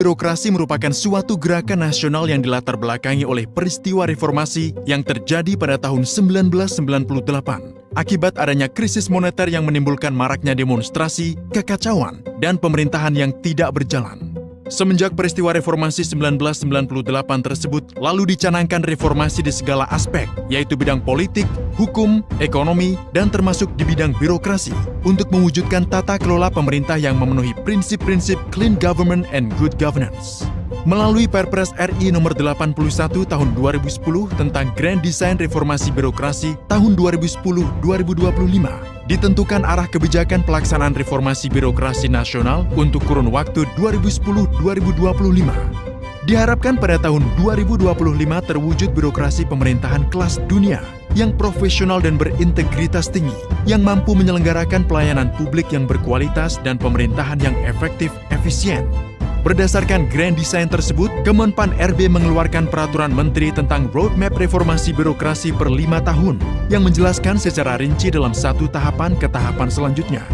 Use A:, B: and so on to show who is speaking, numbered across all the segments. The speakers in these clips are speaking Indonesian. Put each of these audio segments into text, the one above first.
A: birokrasi merupakan suatu gerakan nasional yang dilatar belakangi oleh peristiwa reformasi yang terjadi pada tahun 1998 akibat adanya krisis moneter yang menimbulkan maraknya demonstrasi, kekacauan, dan pemerintahan yang tidak berjalan. Semenjak peristiwa reformasi 1998 tersebut, lalu dicanangkan reformasi di segala aspek, yaitu bidang politik, hukum, ekonomi, dan termasuk di bidang birokrasi, untuk mewujudkan tata kelola pemerintah yang memenuhi prinsip-prinsip clean government and good governance. Melalui Perpres RI nomor 81 tahun 2010 tentang Grand Design Reformasi Birokrasi tahun 2010-2025, ditentukan arah kebijakan pelaksanaan reformasi birokrasi nasional untuk kurun waktu 2010-2025. Diharapkan pada tahun 2025 terwujud birokrasi pemerintahan kelas dunia yang profesional dan berintegritas tinggi, yang mampu menyelenggarakan pelayanan publik yang berkualitas dan pemerintahan yang efektif, efisien. Berdasarkan Grand Design tersebut, Kemenpan RB mengeluarkan peraturan menteri tentang roadmap reformasi birokrasi per 5 tahun yang menjelaskan secara rinci dalam satu tahapan ke tahapan selanjutnya.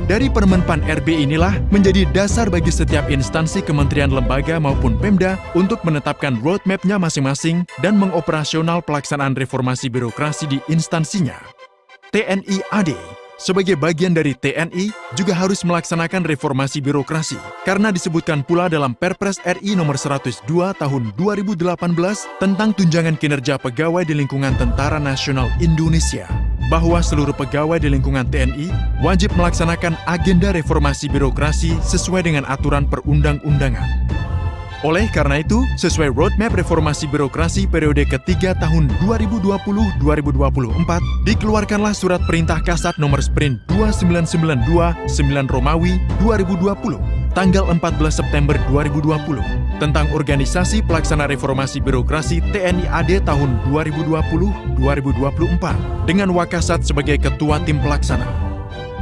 A: Dari Permenpan RB inilah menjadi dasar bagi setiap instansi kementerian lembaga maupun Pemda untuk menetapkan roadmap-nya masing-masing dan mengoperasional pelaksanaan reformasi birokrasi di instansinya. TNI AD sebagai bagian dari TNI juga harus melaksanakan reformasi birokrasi karena disebutkan pula dalam Perpres RI nomor 102 tahun 2018 tentang tunjangan kinerja pegawai di lingkungan Tentara Nasional Indonesia bahwa seluruh pegawai di lingkungan TNI wajib melaksanakan agenda reformasi birokrasi sesuai dengan aturan perundang-undangan. Oleh karena itu, sesuai roadmap reformasi birokrasi periode ketiga tahun 2020-2024, dikeluarkanlah Surat Perintah Kasat nomor Sprint 2992-9 Romawi 2020, tanggal 14 September 2020, tentang organisasi pelaksana reformasi birokrasi TNI AD tahun 2020-2024, dengan Wakasat sebagai ketua tim pelaksana.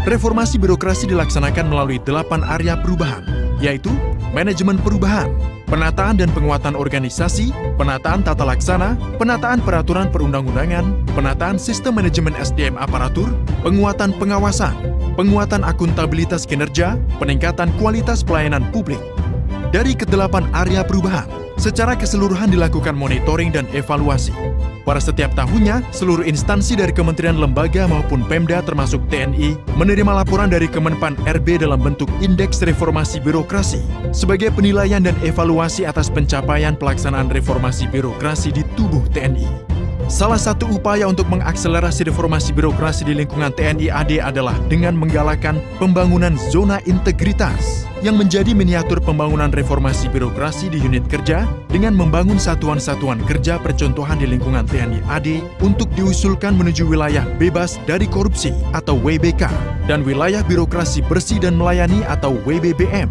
A: Reformasi birokrasi dilaksanakan melalui 8 area perubahan, yaitu manajemen perubahan, penataan dan penguatan organisasi, penataan tata laksana, penataan peraturan perundang-undangan, penataan sistem manajemen SDM aparatur, penguatan pengawasan, penguatan akuntabilitas kinerja, peningkatan kualitas pelayanan publik. Dari ke-8 area perubahan, secara keseluruhan dilakukan monitoring dan evaluasi. Pada setiap tahunnya, seluruh instansi dari kementerian lembaga maupun Pemda termasuk TNI menerima laporan dari Kemenpan RB dalam bentuk indeks reformasi birokrasi sebagai penilaian dan evaluasi atas pencapaian pelaksanaan reformasi birokrasi di tubuh TNI. Salah satu upaya untuk mengakselerasi reformasi birokrasi di lingkungan TNI AD adalah dengan menggalakkan pembangunan zona integritas yang menjadi miniatur pembangunan reformasi birokrasi di unit kerja dengan membangun satuan-satuan kerja percontohan di lingkungan TNI AD untuk diusulkan menuju wilayah bebas dari korupsi atau WBK dan wilayah birokrasi bersih dan melayani atau WBBM.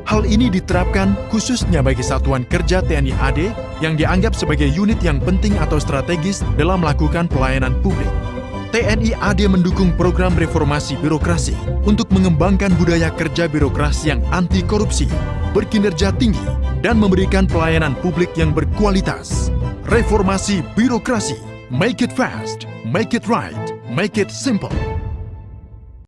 A: Hal ini diterapkan khususnya bagi satuan kerja TNI AD yang dianggap sebagai unit yang penting atau strategis dalam melakukan pelayanan publik. TNI AD mendukung program reformasi birokrasi untuk mengembangkan budaya kerja birokrasi yang anti korupsi, berkinerja tinggi, dan memberikan pelayanan publik yang berkualitas. Reformasi birokrasi, make it fast, make it right, make it simple.